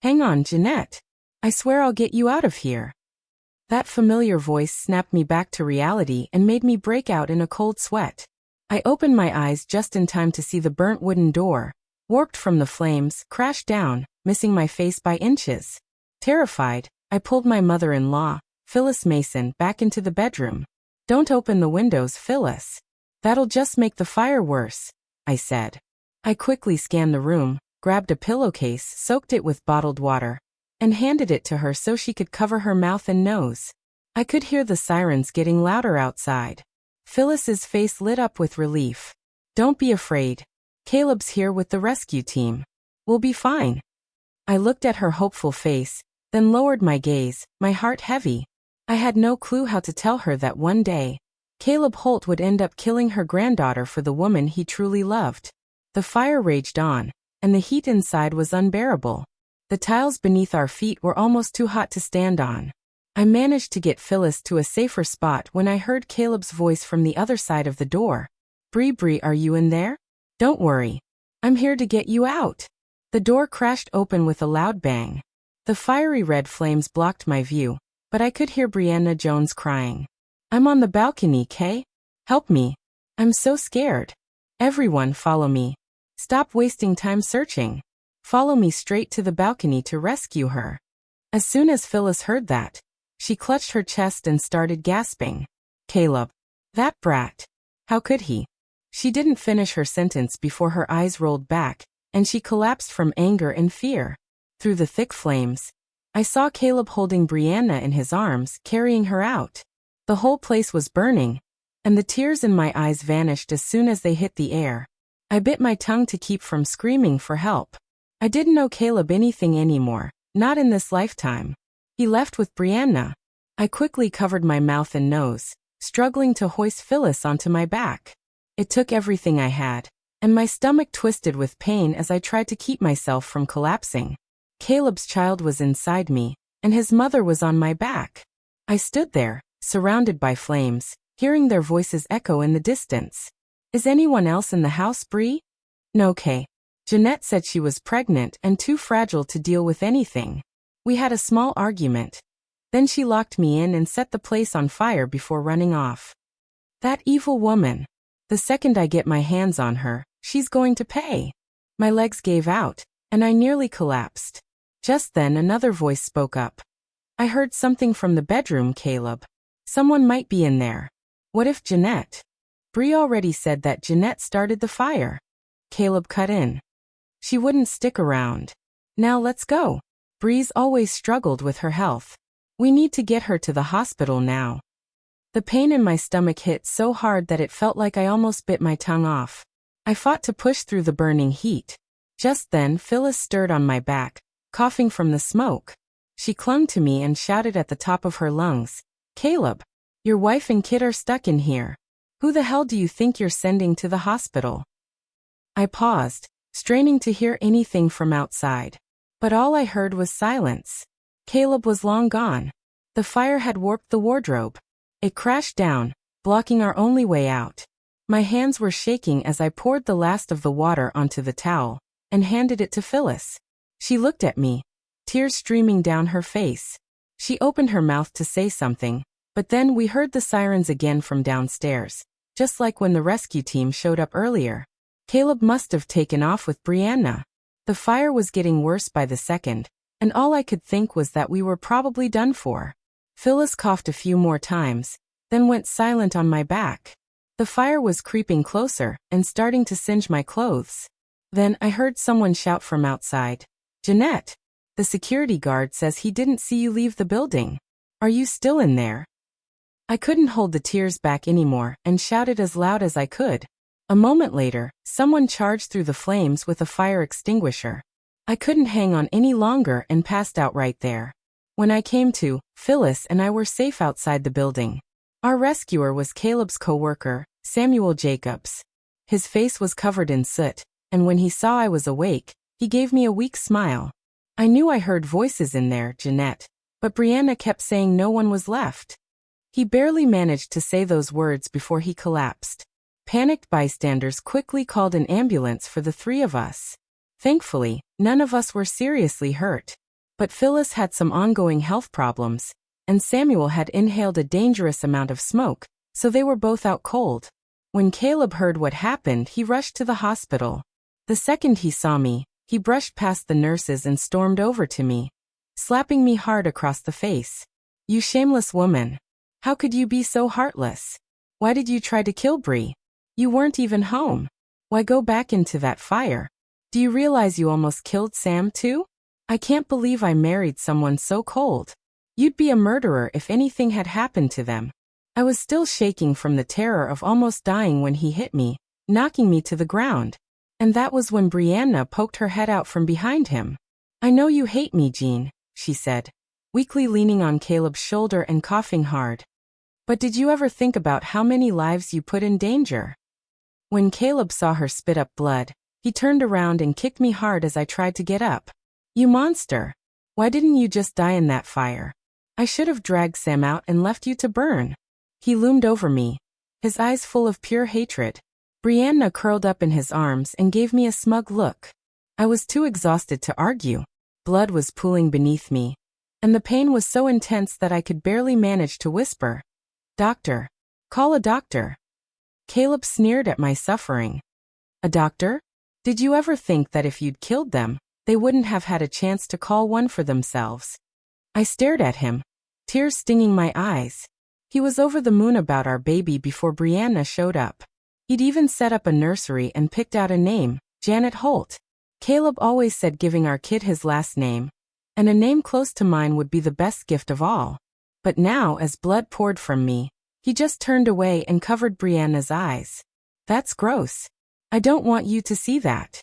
Hang on, Jeanette. I swear I'll get you out of here. That familiar voice snapped me back to reality and made me break out in a cold sweat. I opened my eyes just in time to see the burnt wooden door, warped from the flames, crash down, missing my face by inches. Terrified, I pulled my mother-in-law, Phyllis Mason, back into the bedroom. Don't open the windows, Phyllis. That'll just make the fire worse, I said. I quickly scanned the room, grabbed a pillowcase, soaked it with bottled water, and handed it to her so she could cover her mouth and nose. I could hear the sirens getting louder outside. Phyllis's face lit up with relief. Don't be afraid. Caleb's here with the rescue team. We'll be fine. I looked at her hopeful face, then lowered my gaze, my heart heavy. I had no clue how to tell her that one day, Caleb Holt would end up killing her granddaughter for the woman he truly loved. The fire raged on, and the heat inside was unbearable. The tiles beneath our feet were almost too hot to stand on. I managed to get Phyllis to a safer spot when I heard Caleb's voice from the other side of the door. Bree, are you in there? Don't worry. I'm here to get you out. The door crashed open with a loud bang. The fiery red flames blocked my view, but I could hear Brianna Jones crying. I'm on the balcony, Kay. Help me. I'm so scared. Everyone follow me. Stop wasting time searching. Follow me straight to the balcony to rescue her. As soon as Phyllis heard that, she clutched her chest and started gasping. Caleb. That brat. How could he? She didn't finish her sentence before her eyes rolled back, and she collapsed from anger and fear. Through the thick flames, I saw Caleb holding Brianna in his arms, carrying her out. The whole place was burning, and the tears in my eyes vanished as soon as they hit the air. I bit my tongue to keep from screaming for help. I didn't owe Caleb anything anymore, not in this lifetime. He left with Brianna. I quickly covered my mouth and nose, struggling to hoist Phyllis onto my back. It took everything I had, and my stomach twisted with pain as I tried to keep myself from collapsing. Caleb's child was inside me, and his mother was on my back. I stood there, surrounded by flames, hearing their voices echo in the distance. Is anyone else in the house, Bree? No, Kay. Jeanette said she was pregnant and too fragile to deal with anything. We had a small argument. Then she locked me in and set the place on fire before running off. That evil woman. The second I get my hands on her, she's going to pay. My legs gave out, and I nearly collapsed. Just then another voice spoke up. I heard something from the bedroom, Caleb. Someone might be in there. What if Jeanette? Bree already said that Jeanette started the fire. Caleb cut in. She wouldn't stick around. Now let's go. Bree's always struggled with her health. We need to get her to the hospital now. The pain in my stomach hit so hard that it felt like I almost bit my tongue off. I fought to push through the burning heat. Just then Phyllis stirred on my back, coughing from the smoke. She clung to me and shouted at the top of her lungs, Caleb, your wife and kid are stuck in here. Who the hell do you think you're sending to the hospital? I paused, straining to hear anything from outside. But all I heard was silence. Caleb was long gone. The fire had warped the wardrobe. It crashed down, blocking our only way out. My hands were shaking as I poured the last of the water onto the towel and handed it to Phyllis. She looked at me, tears streaming down her face. She opened her mouth to say something, but then we heard the sirens again from downstairs, just like when the rescue team showed up earlier. Caleb must have taken off with Brianna. The fire was getting worse by the second, and all I could think was that we were probably done for. Phyllis coughed a few more times, then went silent on my back. The fire was creeping closer and starting to singe my clothes. Then I heard someone shout from outside, Jeanette, the security guard says he didn't see you leave the building. Are you still in there? I couldn't hold the tears back anymore and shouted as loud as I could. A moment later, someone charged through the flames with a fire extinguisher. I couldn't hang on any longer and passed out right there. When I came to, Phyllis and I were safe outside the building. Our rescuer was Caleb's co-worker, Samuel Jacobs. His face was covered in soot, and when he saw I was awake, he gave me a weak smile. I knew I heard voices in there, Jeanette, but Brianna kept saying no one was left. He barely managed to say those words before he collapsed. Panicked bystanders quickly called an ambulance for the three of us. Thankfully, none of us were seriously hurt. But Phyllis had some ongoing health problems, and Samuel had inhaled a dangerous amount of smoke, so they were both out cold. When Caleb heard what happened, he rushed to the hospital. The second he saw me, he brushed past the nurses and stormed over to me, slapping me hard across the face. "You shameless woman. How could you be so heartless? Why did you try to kill Bree? You weren't even home. Why go back into that fire? Do you realize you almost killed Sam too? I can't believe I married someone so cold. You'd be a murderer if anything had happened to them." I was still shaking from the terror of almost dying when he hit me, knocking me to the ground. And that was when Brianna poked her head out from behind him. "I know you hate me, Jean," she said, weakly leaning on Caleb's shoulder and coughing hard. "But did you ever think about how many lives you put in danger?" When Caleb saw her spit up blood, he turned around and kicked me hard as I tried to get up. "You monster! Why didn't you just die in that fire? I should have dragged Sam out and left you to burn." He loomed over me, his eyes full of pure hatred. Brianna curled up in his arms and gave me a smug look. I was too exhausted to argue. Blood was pooling beneath me, and the pain was so intense that I could barely manage to whisper, "Doctor. Call a doctor." Caleb sneered at my suffering. "A doctor? Did you ever think that if you'd killed them, they wouldn't have had a chance to call one for themselves?" I stared at him, tears stinging my eyes. He was over the moon about our baby before Brianna showed up. He'd even set up a nursery and picked out a name, Janet Holt. Caleb always said giving our kid his last name, and a name close to mine would be the best gift of all. But now, as blood poured from me, he just turned away and covered Brianna's eyes. "That's gross. I don't want you to see that."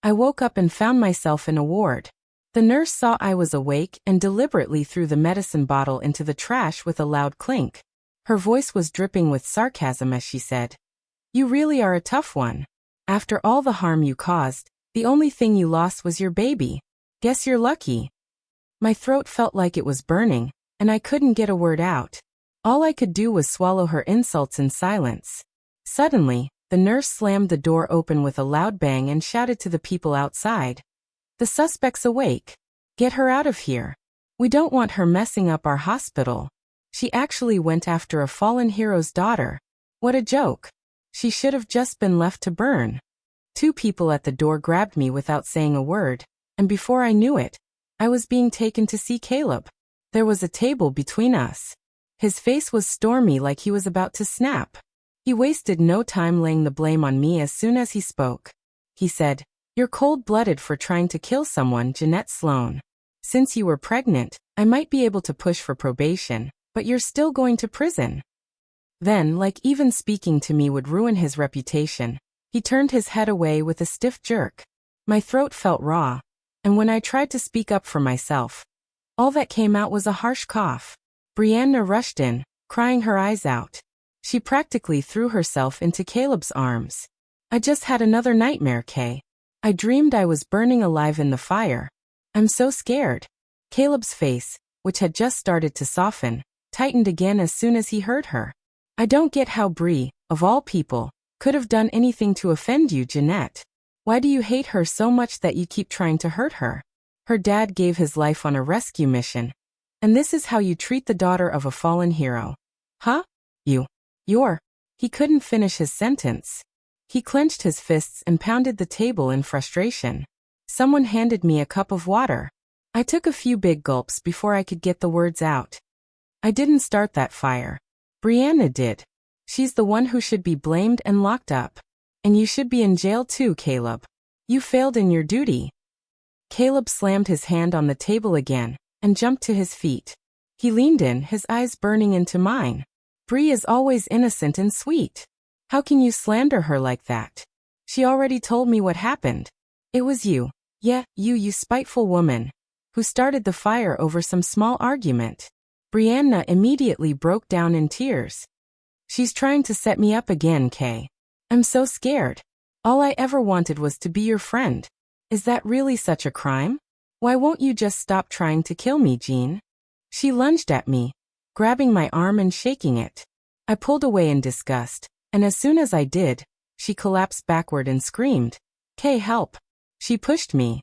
I woke up and found myself in a ward. The nurse saw I was awake and deliberately threw the medicine bottle into the trash with a loud clink. Her voice was dripping with sarcasm as she said, "You really are a tough one. After all the harm you caused, the only thing you lost was your baby. Guess you're lucky." My throat felt like it was burning, and I couldn't get a word out. All I could do was swallow her insults in silence. Suddenly, the nurse slammed the door open with a loud bang and shouted to the people outside, "The suspect's awake. Get her out of here. We don't want her messing up our hospital. She actually went after a fallen hero's daughter. What a joke. She should have just been left to burn." Two people at the door grabbed me without saying a word, and before I knew it, I was being taken to see Caleb. There was a table between us. His face was stormy, like he was about to snap. He wasted no time laying the blame on me as soon as he spoke. He said, "You're cold-blooded for trying to kill someone, Jeanette Sloan. Since you were pregnant, I might be able to push for probation, but you're still going to prison." Then, like even speaking to me would ruin his reputation, he turned his head away with a stiff jerk. My throat felt raw, and when I tried to speak up for myself, all that came out was a harsh cough. Brianna rushed in, crying her eyes out. She practically threw herself into Caleb's arms. "I just had another nightmare, Kay. I dreamed I was burning alive in the fire. I'm so scared." Caleb's face, which had just started to soften, tightened again as soon as he heard her. "I don't get how Bree, of all people, could have done anything to offend you, Jeanette. Why do you hate her so much that you keep trying to hurt her? Her dad gave his life on a rescue mission, and this is how you treat the daughter of a fallen hero. Huh? You're..." He couldn't finish his sentence. He clenched his fists and pounded the table in frustration. Someone handed me a cup of water. I took a few big gulps before I could get the words out. "I didn't start that fire. Brianna did. She's the one who should be blamed and locked up. And you should be in jail too, Caleb. You failed in your duty." Caleb slammed his hand on the table again and jumped to his feet. He leaned in, his eyes burning into mine. "Bree is always innocent and sweet. How can you slander her like that? She already told me what happened. It was you. Yeah, you spiteful woman, who started the fire over some small argument." Brianna immediately broke down in tears. "She's trying to set me up again, Kay. I'm so scared. All I ever wanted was to be your friend. Is that really such a crime? Why won't you just stop trying to kill me, Jean?" She lunged at me, grabbing my arm and shaking it. I pulled away in disgust, and as soon as I did, she collapsed backward and screamed, "Kay, help." She pushed me.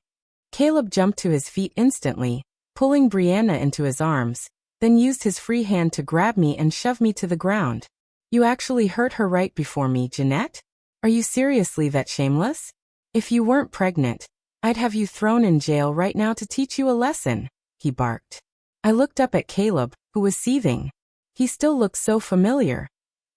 Caleb jumped to his feet instantly, pulling Brianna into his arms, then used his free hand to grab me and shove me to the ground. You actually hurt her right before me, Jeanette? Are you seriously that shameless? If you weren't pregnant, I'd have you thrown in jail right now to teach you a lesson, he barked. I looked up at Caleb, who was seething. He still looked so familiar.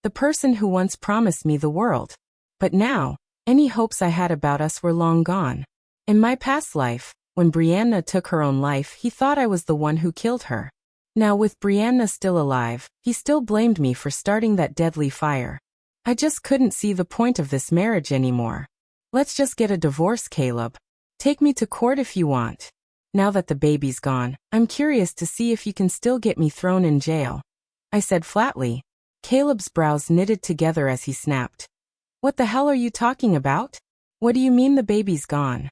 The person who once promised me the world. But now, any hopes I had about us were long gone. In my past life, when Brianna took her own life, he thought I was the one who killed her. Now with Brianna still alive, he still blamed me for starting that deadly fire. I just couldn't see the point of this marriage anymore. Let's just get a divorce, Caleb. Take me to court if you want. Now that the baby's gone, I'm curious to see if you can still get me thrown in jail, I said flatly. Caleb's brows knitted together as he snapped. What the hell are you talking about? What do you mean the baby's gone?